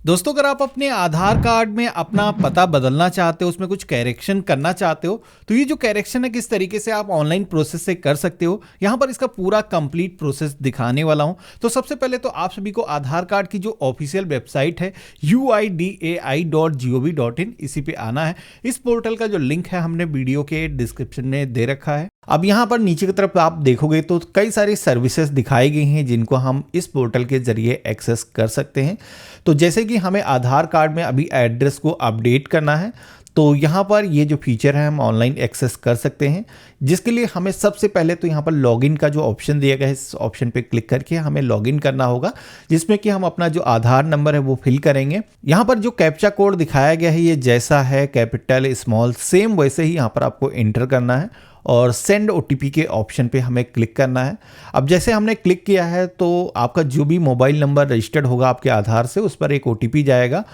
दोस्तों, अगर आप अपने आधार कार्ड में अपना पता बदलना चाहते हो, उसमें कुछ करेक्शन करना चाहते हो, तो ये जो करेक्शन है किस तरीके से आप ऑनलाइन प्रोसेस से कर सकते हो, यहाँ पर इसका पूरा कंप्लीट प्रोसेस दिखाने वाला हूँ। तो सबसे पहले तो आप सभी को आधार कार्ड की जो ऑफिशियल वेबसाइट है uidai.gov.in, इसी पे आना है। इस पोर्टल का जो लिंक है हमने वीडियो के डिस्क्रिप्शन में दे रखा है। अब यहाँ पर नीचे की तरफ आप देखोगे तो कई सारी सर्विसेज दिखाई गई हैं जिनको हम इस पोर्टल के जरिए एक्सेस कर सकते हैं। तो जैसे कि हमें आधार कार्ड में अभी एड्रेस को अपडेट करना है, तो यहाँ पर ये जो फीचर है हम ऑनलाइन एक्सेस कर सकते हैं, जिसके लिए हमें सबसे पहले तो यहाँ पर लॉगिन का जो ऑप्शन दिया गया है, इस ऑप्शन पे क्लिक करके हमें लॉगिन करना होगा, जिसमें कि हम अपना जो आधार नंबर है वो फिल करेंगे। यहाँ पर जो कैप्चा कोड दिखाया गया है ये जैसा है कैपिटल स्मॉल सेम वैसे ही यहाँ पर आपको एंटर करना है और सेंड ओटीपी के ऑप्शन पे हमें क्लिक करना है। अब जैसे हमने क्लिक किया है तो आपका जो भी मोबाइल नंबर रजिस्टर्ड होगा आपके आधार से, उस पर एक ओटीपी जाएगा,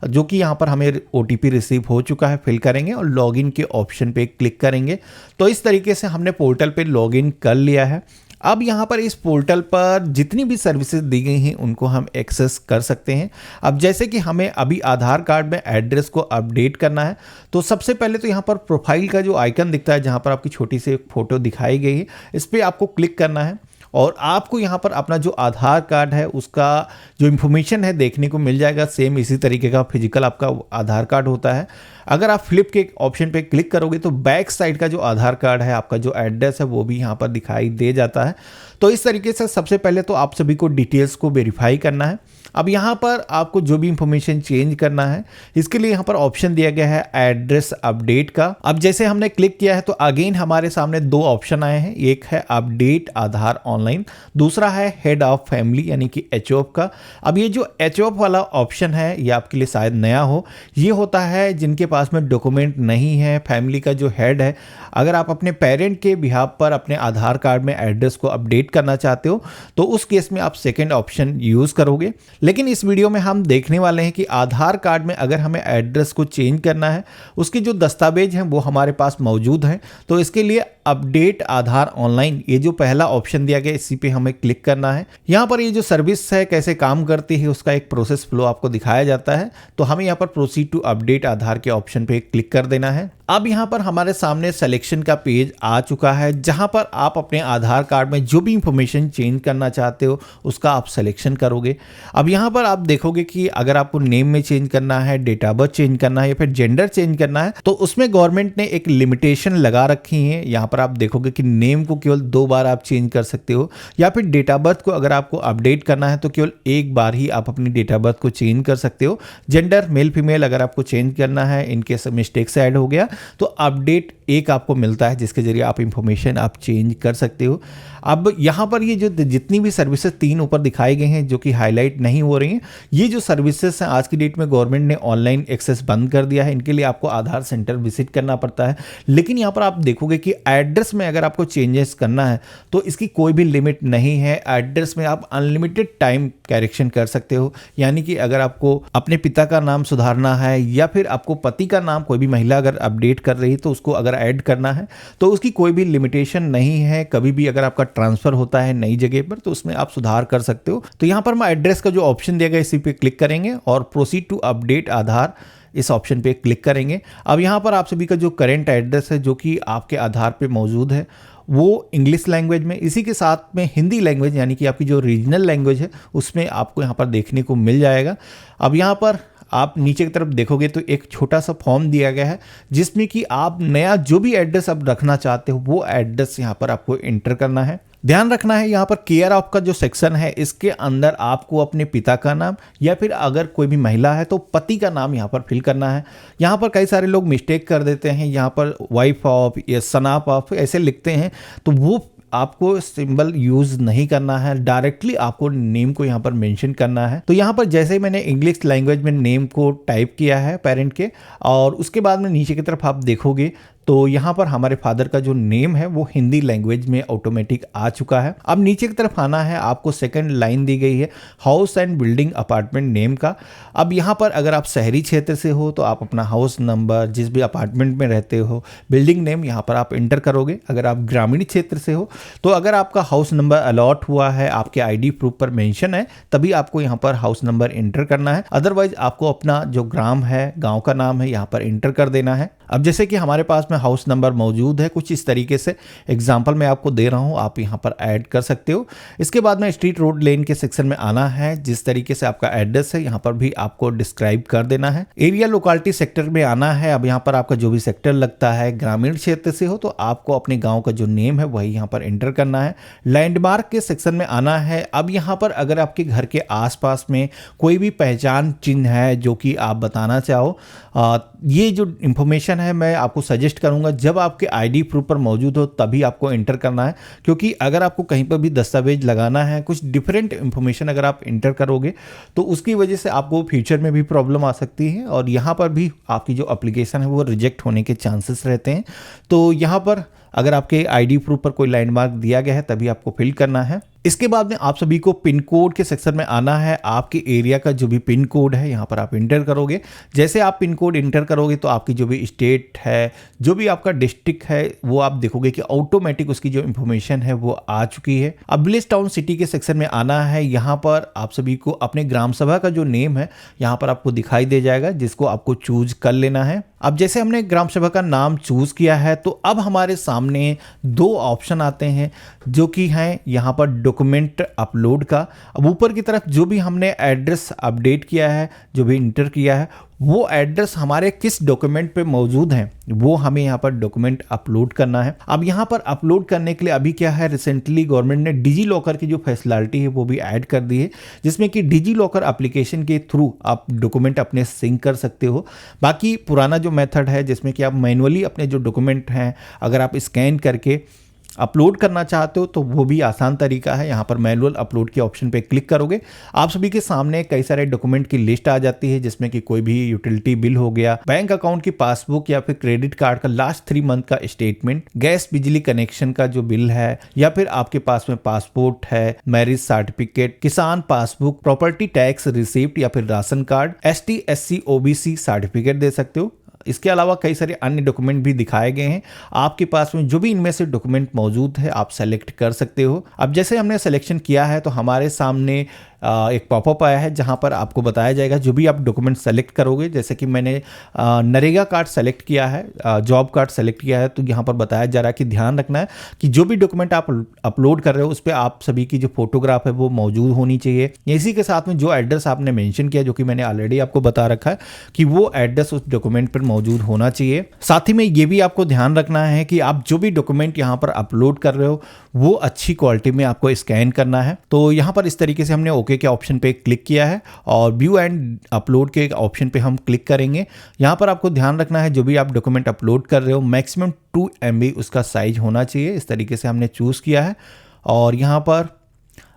जो कि यहाँ पर हमें ओटीपी रिसीव हो चुका है। फिल करेंगे और लॉगिन के ऑप्शन पे क्लिक करेंगे। तो इस तरीके से हमने पोर्टल पे लॉगिन कर लिया है। अब यहाँ पर इस पोर्टल पर जितनी भी सर्विसेज दी गई हैं उनको हम एक्सेस कर सकते हैं। अब जैसे कि हमें अभी आधार कार्ड में एड्रेस को अपडेट करना है, तो सबसे पहले तो यहाँ पर प्रोफाइल का जो आइकन दिखता है, जहाँ पर आपकी छोटी सी एक फ़ोटो दिखाई गई है, इस पर आपको क्लिक करना है और आपको यहाँ पर अपना जो आधार कार्ड है उसका जो इन्फॉर्मेशन है देखने को मिल जाएगा। सेम इसी तरीके का फिजिकल आपका आधार कार्ड होता है। अगर आप फ्लिप के ऑप्शन पे क्लिक करोगे तो बैक साइड का जो आधार कार्ड है, आपका जो एड्रेस है वो भी यहाँ पर दिखाई दे जाता है। तो इस तरीके से सबसे पहले तो आप सभी को डिटेल्स को वेरीफाई करना है। अब यहाँ पर आपको जो भी इंफॉर्मेशन चेंज करना है, इसके लिए यहाँ पर ऑप्शन दिया गया है एड्रेस अपडेट का। अब जैसे हमने क्लिक किया है तो अगेन हमारे सामने दो ऑप्शन आए हैं, एक है अपडेट आधार ऑनलाइन, दूसरा है हेड ऑफ फैमिली यानी कि एचओएफ का। अब ये जो एचओएफ वाला ऑप्शन है ये आपके लिए शायद नया हो। ये होता है जिनके पास में डॉक्यूमेंट नहीं है, फैमिली का जो हेड है। अगर आप अपने पेरेंट के बिहाफ पर अपने आधार कार्ड में एड्रेस को अपडेट करना चाहते हो तो उस केस में आप सेकेंड ऑप्शन यूज़ करोगे। लेकिन इस वीडियो में हम देखने वाले हैं कि आधार कार्ड में अगर हमें एड्रेस को चेंज करना है, उसकी जो दस्तावेज हैं वो हमारे पास मौजूद हैं। तो इसके लिए अपडेट आधार ऑनलाइन, ये जो पहला ऑप्शन दिया गया, इसी पे हमें क्लिक करना है। यहाँ पर ये जो सर्विस है कैसे काम करती है उसका एक प्रोसेस फ्लो आपको दिखाया जाता है। तो हमें यहाँ पर प्रोसीड टू अपडेट आधार के ऑप्शन पे क्लिक कर देना है। अब यहाँ पर हमारे सामने सिलेक्शन का पेज आ चुका है, जहाँ पर आप अपने आधार कार्ड में जो भी इंफॉर्मेशन चेंज करना चाहते हो उसका आप सिलेक्शन करोगे। अब यहाँ पर आप देखोगे कि अगर आपको नेम में चेंज करना है, डेट ऑफ बर्थ चेंज करना है या फिर जेंडर चेंज करना है, तो उसमें गवर्नमेंट ने एक लिमिटेशन लगा रखी है। यहाँ पर आप देखोगे कि नेम को केवल 2 बार आप चेंज कर सकते हो, या फिर डेट ऑफ बर्थ को अगर आपको अपडेट करना है तो केवल 1 बार ही आप अपनी डेट ऑफ बर्थ को चेंज कर सकते हो। जेंडर मेल फीमेल अगर आपको चेंज करना है, इनकेस मिस्टेक से ऐड हो गया तो अपडेट 1 आपको मिलता है, जिसके जरिए आप इंफॉर्मेशन आप चेंज कर सकते हो। अब यहाँ पर ये जो जितनी भी सर्विसेज 3 ऊपर दिखाई गई हैं जो कि हाईलाइट नहीं हो रही हैं, ये जो सर्विसेज हैं आज की डेट में गवर्नमेंट ने ऑनलाइन एक्सेस बंद कर दिया है। इनके लिए आपको आधार सेंटर विजिट करना पड़ता है। लेकिन यहाँ पर आप देखोगे कि एड्रेस में अगर आपको चेंजेस करना है तो इसकी कोई भी लिमिट नहीं है। एड्रेस में आप अनलिमिटेड टाइम करेक्शन कर सकते हो, यानी कि अगर आपको अपने पिता का नाम सुधारना है या फिर आपको पति का नाम, कोई भी महिला अगर अपडेट कर रही है तो उसको अगर ऐड करना है तो उसकी कोई भी लिमिटेशन नहीं है। कभी भी अगर आपका ट्रांसफर होता है नई जगह पर तो उसमें आप सुधार कर सकते हो। तो यहाँ पर मैं एड्रेस का जो ऑप्शन दिया गया इसी पे क्लिक करेंगे और प्रोसीड टू अपडेट आधार इस ऑप्शन पे क्लिक करेंगे। अब यहाँ पर आप सभी का जो करेंट एड्रेस है जो कि आपके आधार पे मौजूद है वो इंग्लिश लैंग्वेज में, इसी के साथ में हिंदी लैंग्वेज यानी कि आपकी जो रीजनल लैंग्वेज है उसमें आपको यहाँ पर देखने को मिल जाएगा। अब यहाँ पर आप नीचे की तरफ देखोगे तो एक छोटा सा फॉर्म दिया गया है जिसमें कि आप नया जो भी एड्रेस आप रखना चाहते हो वो एड्रेस यहाँ पर आपको एंटर करना है। ध्यान रखना है यहाँ पर केयर ऑफ का जो सेक्शन है इसके अंदर आपको अपने पिता का नाम या फिर अगर कोई भी महिला है तो पति का नाम यहाँ पर फिल करना है। यहाँ पर कई सारे लोग मिस्टेक कर देते हैं, यहाँ पर वाइफ ऑफ या सन ऑफ ऐसे लिखते हैं, तो वो आपको सिंबल यूज नहीं करना है। डायरेक्टली आपको नेम को यहाँ पर मेंशन करना है। तो यहाँ पर जैसे ही मैंने इंग्लिश लैंग्वेज में नेम को टाइप किया है पेरेंट के, और उसके बाद में नीचे की तरफ आप देखोगे तो यहाँ पर हमारे फादर का जो नेम है वो हिंदी लैंग्वेज में ऑटोमेटिक आ चुका है। अब नीचे की तरफ आना है, आपको सेकंड लाइन दी गई है house and building apartment name का। अब यहाँ पर अगर आप शहरी क्षेत्र से हो तो आप अपना हाउस नंबर, जिस भी अपार्टमेंट में रहते हो, बिल्डिंग नेम यहाँ पर आप इंटर करोगे। अगर आप ग्रामीण क्षेत्र से हो तो अगर आपका हाउस नंबर अलॉट हुआ है, आपके आईडी प्रूफ पर मेंशन है, तभी आपको यहाँ पर हाउस नंबर इंटर करना है। अदरवाइज आपको अपना जो ग्राम है, गांव का नाम है, यहाँ पर इंटर कर देना है। अब जैसे कि हमारे पास में हाउस नंबर मौजूद है, कुछ इस तरीके से एग्जांपल मैं आपको दे रहा हूं, आप यहां पर ऐड कर सकते हो। इसके बाद में स्ट्रीट रोड लेन के सेक्शन में आना है, जिस तरीके से आपका एड्रेस है यहां पर भी आपको डिस्क्राइब कर देना है। एरिया लोकेलिटी सेक्टर में आना है। अब यहां पर आपका जो भी सेक्टर लगता है, ग्रामीण क्षेत्र से हो तो आपको अपने गाँव का जो नेम है वही यहाँ पर एंटर करना है। लैंडमार्क के सेक्शन में आना है। अब यहाँ पर अगर आपके घर के आसपास में कोई भी पहचान चिन्ह है जो कि आप बताना चाहो, ये जो इंफॉर्मेशन है मैं आपको सजेस्ट करूंगा जब आपके आईडी प्रूफ पर मौजूद हो तभी आपको एंटर करना है, क्योंकि अगर आपको कहीं पर भी दस्तावेज लगाना है, कुछ डिफरेंट इंफॉर्मेशन अगर आप एंटर करोगे तो उसकी वजह से आपको फ्यूचर में भी प्रॉब्लम आ सकती है और यहाँ पर भी आपकी जो एप्लीकेशन है वो रिजेक्ट होने के चांसेस रहते हैं। तो यहाँ पर अगर आपके आईडी प्रूफ पर कोई लैंडमार्क दिया गया है तभी आपको फिल करना है। इसके बाद में आप सभी को पिन कोड के सेक्शन में आना है। आपके एरिया का जो भी पिन कोड है यहाँ पर आप इंटर करोगे। जैसे आप पिन कोड इंटर करोगे तो आपकी जो भी स्टेट है, जो भी आपका डिस्ट्रिक्ट है, वो आप देखोगे कि ऑटोमेटिक उसकी जो इंफॉर्मेशन है वो आ चुकी है। अब विलेज टाउन सिटी के सेक्शन में आना है। यहाँ पर आप सभी को अपने ग्राम सभा का जो नेम है यहाँ पर आपको दिखाई दे जाएगा, जिसको आपको चूज कर लेना है। अब जैसे हमने ग्राम सभा का नाम चूज किया है तो अब हमारे सामने दो ऑप्शन आते हैं जो कि हैं यहाँ पर डॉक्यूमेंट अपलोड का। अब ऊपर की तरफ जो भी हमने एड्रेस अपडेट किया है, जो भी इंटर किया है, वो एड्रेस हमारे किस डॉक्यूमेंट पे मौजूद हैं वो हमें यहाँ पर डॉक्यूमेंट अपलोड करना है। अब यहाँ पर अपलोड करने के लिए अभी क्या है, रिसेंटली गवर्नमेंट ने डिजी लॉकर की जो फैसिलिटी है वो भी ऐड कर दी है, जिसमें कि डिजी लॉकर एप्लीकेशन के थ्रू आप डॉक्यूमेंट अपने सिंक कर सकते हो। बाकी पुराना जो मेथड है जिसमें कि आप मैनुअली अपने जो डॉक्यूमेंट हैं अगर आप स्कैन करके अपलोड करना चाहते हो तो वो भी आसान तरीका है। यहाँ पर मैनुअल अपलोड के ऑप्शन पे क्लिक करोगे, आप सभी के सामने कई सारे डॉक्यूमेंट की लिस्ट आ जाती है, जिसमें कि कोई भी यूटिलिटी बिल हो गया, बैंक अकाउंट की पासबुक या फिर क्रेडिट कार्ड का लास्ट 3 मंथ का स्टेटमेंट, गैस बिजली कनेक्शन का जो बिल है, या फिर आपके पास में पासपोर्ट है, मैरिज सर्टिफिकेट, किसान पासबुक, प्रॉपर्टी टैक्स रिसिप्ट या फिर ration card, ST SC OBC certificate दे सकते हो। इसके अलावा कई सारे अन्य डॉक्यूमेंट भी दिखाए गए हैं। आपके पास में जो भी इनमें से डॉक्यूमेंट मौजूद है आप सेलेक्ट कर सकते हो। अब जैसे हमने सिलेक्शन किया है तो हमारे सामने एक पॉपअप आया है जहां पर आपको बताया जाएगा जो भी आप डॉक्यूमेंट सेलेक्ट करोगे। जैसे कि मैंने नरेगा कार्ड सेलेक्ट किया है, जॉब कार्ड सेलेक्ट किया है, तो यहाँ पर बताया जा रहा है कि ध्यान रखना है कि जो भी डॉक्यूमेंट आप अपलोड कर रहे हो उस पर आप सभी की जो फोटोग्राफ है वो मौजूद होनी चाहिए। इसी के साथ में जो एड्रेस आपने मेंशन किया, जो कि मैंने ऑलरेडी आपको बता रखा है कि वो एड्रेस उस डॉक्यूमेंट पर मौजूद होना चाहिए। साथ ही में ये भी आपको ध्यान रखना है कि आप जो भी डॉक्यूमेंट यहाँ पर अपलोड कर रहे हो वो अच्छी क्वालिटी में आपको स्कैन करना है। तो यहाँ पर इस तरीके से हमने ओके के ऑप्शन पे क्लिक किया है और व्यू एंड अपलोड के ऑप्शन पे हम क्लिक करेंगे। यहाँ पर आपको ध्यान रखना है जो भी आप डॉक्यूमेंट अपलोड कर रहे हो मैक्सिमम 2 MB उसका साइज होना चाहिए। इस तरीके से हमने चूज किया है और यहाँ पर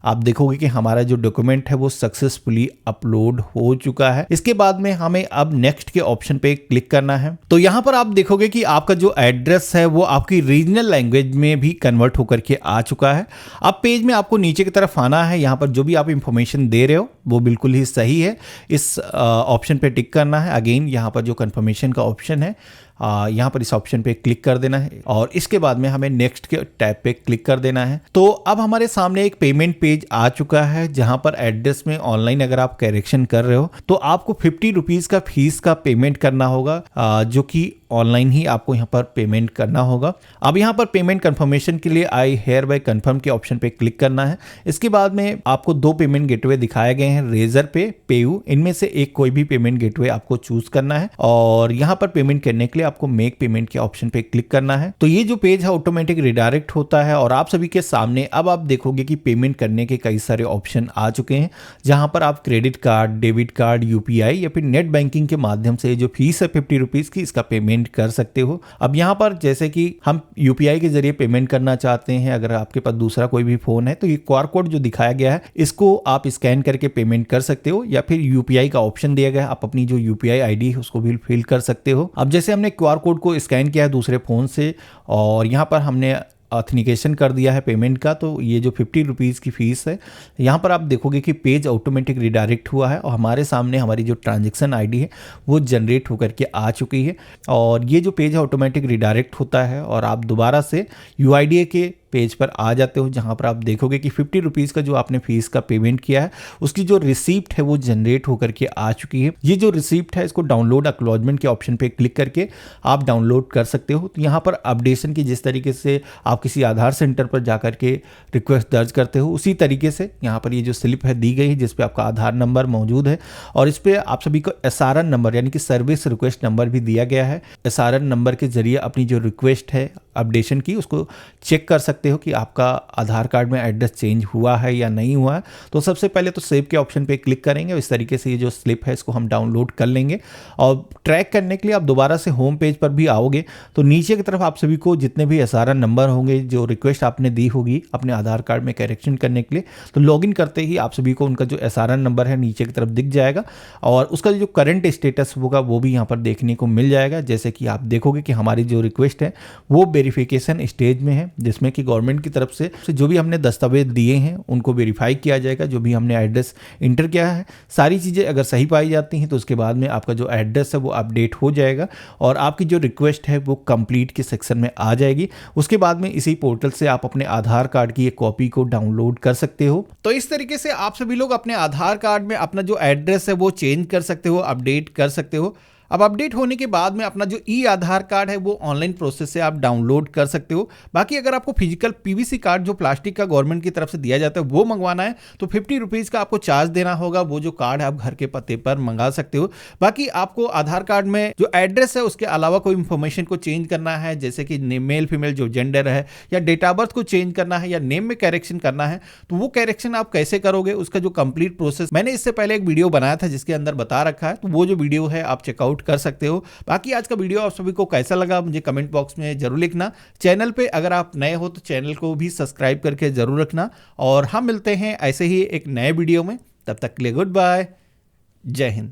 आप देखोगे कि हमारा जो डॉक्यूमेंट है वो सक्सेसफुली अपलोड हो चुका है। इसके बाद में हमें अब नेक्स्ट के ऑप्शन पे क्लिक करना है। तो यहाँ पर आप देखोगे कि आपका जो एड्रेस है वो आपकी रीजनल लैंग्वेज में भी कन्वर्ट होकर के आ चुका है। अब पेज में आपको नीचे की तरफ आना है। यहाँ पर जो भी आप इंफॉर्मेशन दे रहे हो वो बिल्कुल ही सही है। इस ऑप्शन पे टिक करना है। अगेन यहाँ पर जो कंफर्मेशन का ऑप्शन है यहाँ पर इस ऑप्शन पे क्लिक कर देना है और इसके बाद में हमें नेक्स्ट के टैब पे क्लिक कर देना है। तो अब हमारे सामने एक पेमेंट पेज आ चुका है जहां पर एड्रेस में ऑनलाइन अगर आप करेक्शन कर रहे हो तो आपको 50 रुपीज का फीस का पेमेंट करना होगा, जो कि ऑनलाइन ही आपको यहाँ पर पेमेंट करना होगा। अब यहाँ पर पेमेंट कंफर्मेशन के लिए आई हेयर बाय कंफर्म के ऑप्शन पे क्लिक करना है। इसके बाद में आपको 2 पेमेंट गेटवे दिखाए गए हैं, रेजर पे, पेयू। इनमें से एक कोई भी पेमेंट गेटवे आपको चूज करना है और यहाँ पर पेमेंट करने के लिए आपको मेक पेमेंट के ऑप्शन पे क्लिक करना है। तो ये जो पेज है ऑटोमेटिक रिडायरेक्ट होता है और आप सभी के सामने अब आप देखोगे कि पेमेंट करने के कई सारे ऑप्शन आ चुके हैं, जहां पर आप credit card, debit card, UPI या फिर नेट बैंकिंग के माध्यम से जो फीस है 50 रुपीज की, इसका पेमेंट कर सकते हो। अब यहाँ पर जैसे कि हम UPI के जरिए पेमेंट करना चाहते हैं, अगर आपके पास दूसरा कोई भी फोन है तो ये QR कोड जो दिखाया गया है इसको आप स्कैन करके पेमेंट कर सकते हो, या फिर UPI का ऑप्शन दिया गया है, आप अपनी जो UPI ID है उसको भी फिल कर सकते हो। अब जैसे हमने क्यूआर कोड को स्कैन किया है दूसरे फ़ोन से और यहाँ पर हमने ऑथेंटिकेशन कर दिया है पेमेंट का, तो ये जो 50 रुपीज़ की फ़ीस है, यहाँ पर आप देखोगे कि पेज ऑटोमेटिक रिडायरेक्ट हुआ है और हमारे सामने हमारी जो ट्रांजैक्शन आईडी है वो जनरेट होकर के आ चुकी है। और ये जो पेज ऑटोमेटिक रिडायरेक्ट होता है और आप दोबारा से UIDAI के पेज पर आ जाते हो, जहां पर आप देखोगे कि 50 रुपीज़ का जो आपने फीस का पेमेंट किया है उसकी जो रिसिप्ट है वो जनरेट होकर के आ चुकी है। ये जो रिसिप्ट है इसको डाउनलोड एक्नॉलेजमेंट के ऑप्शन पे क्लिक करके आप डाउनलोड कर सकते हो। तो यहाँ पर अपडेशन की जिस तरीके से आप किसी आधार सेंटर पर जाकर के रिक्वेस्ट दर्ज करते हो, उसी तरीके से यहाँ पर ये जो स्लिप है दी गई है जिसपे आपका आधार नंबर मौजूद है और इस पर आप सभी को SRN नंबर यानी कि सर्विस रिक्वेस्ट नंबर भी दिया गया है। SRN नंबर के जरिए अपनी जो रिक्वेस्ट है अपडेशन की उसको चेक कर सकते हो कि आपका आधार कार्ड में एड्रेस चेंज हुआ है या नहीं हुआ है। तो सबसे पहले तो सेव के ऑप्शन पे क्लिक करेंगे। इस तरीके से ये जो स्लिप है इसको हम डाउनलोड कर लेंगे और ट्रैक करने के लिए आप दोबारा से होम पेज पर भी आओगे तो नीचे की तरफ आप सभी को जितने भी SRN नंबर होंगे जो रिक्वेस्ट आपने दी होगी अपने आधार कार्ड में करेक्शन करने के लिए, तो लॉगिन करते ही आप सभी को उनका जो SRN नंबर है नीचे की तरफ दिख जाएगा और उसका जो करंट स्टेटस होगा वो भी यहाँ पर देखने को मिल जाएगा। जैसे कि आप देखोगे कि हमारी जो रिक्वेस्ट है वो वेरिफिकेशन स्टेज में है, जिसमें कि गवर्नमेंट की तरफ से जो भी हमने दस्तावेज दिए हैं उनको वेरीफाई किया जाएगा। जो भी हमने एड्रेस इंटर किया है सारी चीज़ें अगर सही पाई जाती हैं तो उसके बाद में आपका जो एड्रेस है वो अपडेट हो जाएगा और आपकी जो रिक्वेस्ट है वो कंप्लीट के सेक्शन में आ जाएगी। उसके बाद में इसी पोर्टल से आप अपने आधार कार्ड की एक कॉपी को डाउनलोड कर सकते हो। तो इस तरीके से आप सभी लोग अपने आधार कार्ड में अपना जो एड्रेस है वो चेंज कर सकते हो, अपडेट कर सकते हो। अब अपडेट होने के बाद में अपना जो आधार कार्ड है वो ऑनलाइन प्रोसेस से आप डाउनलोड कर सकते हो। बाकी अगर आपको फिजिकल PVC कार्ड जो प्लास्टिक का गवर्नमेंट की तरफ से दिया जाता है वो मंगवाना है तो 50 रुपीज़ का आपको चार्ज देना होगा। वो जो कार्ड है आप घर के पते पर मंगा सकते हो। बाकी आपको आधार कार्ड में जो एड्रेस है उसके अलावा कोई इंफॉर्मेशन को चेंज करना है, जैसे कि मेल फीमेल जो जेंडर है या डेट ऑफ बर्थ को चेंज करना है या नेम में करेक्शन करना है, तो वो करेक्शन आप कैसे करोगे उसका जो कंप्लीट प्रोसेस मैंने इससे पहले एक वीडियो बनाया था जिसके अंदर बता रखा है, तो वो जो वीडियो है आप चेकआउट कर सकते हो। बाकी आज का वीडियो आप सभी को कैसा लगा मुझे कमेंट बॉक्स में जरूर लिखना। चैनल पे अगर आप नए हो तो चैनल को भी सब्सक्राइब करके जरूर रखना और हम मिलते हैं ऐसे ही एक नए वीडियो में। तब तक के लिए गुड बाय, जय हिंद।